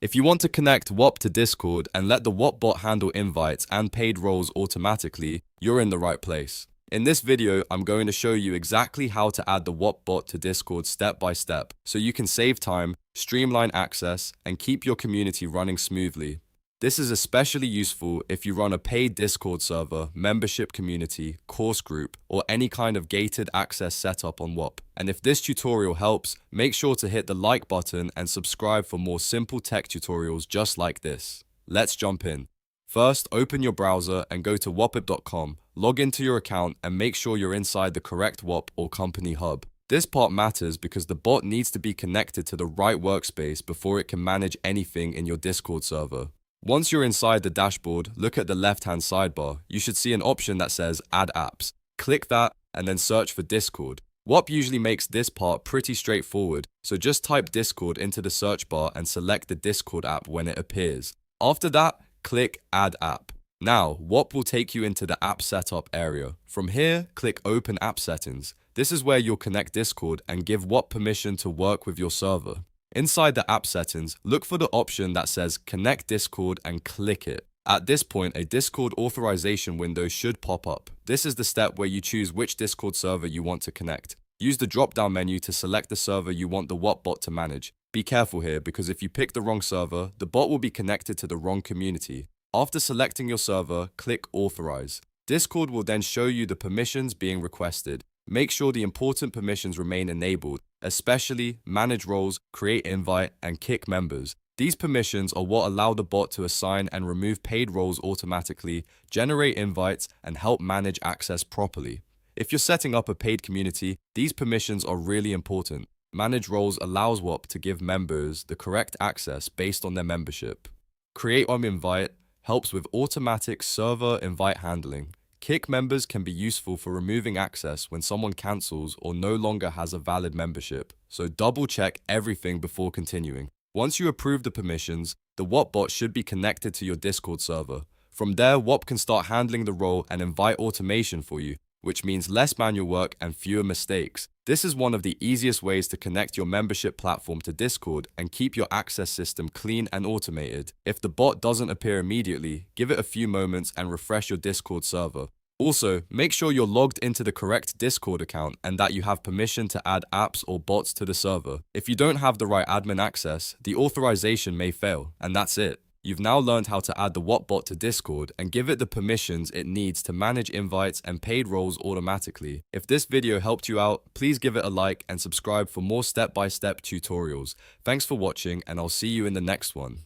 If you want to connect Whop to Discord and let the Whop bot handle invites and paid roles automatically, you're in the right place. In this video, I'm going to show you exactly how to add the Whop bot to Discord step by step, so you can save time, streamline access, and keep your community running smoothly. This is especially useful if you run a paid Discord server, membership community, course group, or any kind of gated access setup on Whop. And if this tutorial helps, make sure to hit the like button and subscribe for more simple tech tutorials just like this. Let's jump in. First, open your browser and go to whopip.com, log into your account and make sure you're inside the correct Whop or company hub. This part matters because the bot needs to be connected to the right workspace before it can manage anything in your Discord server. Once you're inside the dashboard, look at the left-hand sidebar. You should see an option that says Add Apps. Click that and then search for Discord. Whop usually makes this part pretty straightforward, so just type Discord into the search bar and select the Discord app when it appears. After that, click Add App. Now, Whop will take you into the app setup area. From here, click Open App Settings. This is where you'll connect Discord and give Whop permission to work with your server. Inside the app settings, look for the option that says Connect Discord and click it. At this point, a Discord authorization window should pop up. This is the step where you choose which Discord server you want to connect. Use the drop-down menu to select the server you want the Whop bot to manage. Be careful here because if you pick the wrong server, the bot will be connected to the wrong community. After selecting your server, click Authorize. Discord will then show you the permissions being requested. Make sure the important permissions remain enabled, especially manage roles, create invite, and kick members. These permissions are what allow the bot to assign and remove paid roles automatically, generate invites, and help manage access properly. If you're setting up a paid community, these permissions are really important. Manage roles allows Whop to give members the correct access based on their membership. Create invite helps with automatic server invite handling. Kick members can be useful for removing access when someone cancels or no longer has a valid membership, so double check everything before continuing. Once you approve the permissions, the Whop bot should be connected to your Discord server. From there, Whop can start handling the role and invite automation for you, which means less manual work and fewer mistakes. This is one of the easiest ways to connect your membership platform to Discord and keep your access system clean and automated. If the bot doesn't appear immediately, give it a few moments and refresh your Discord server. Also, make sure you're logged into the correct Discord account and that you have permission to add apps or bots to the server. If you don't have the right admin access, the authorization may fail, and that's it. You've now learned how to add the Whop bot to Discord and give it the permissions it needs to manage invites and paid roles automatically. If this video helped you out, please give it a like and subscribe for more step-by-step tutorials. Thanks for watching, and I'll see you in the next one.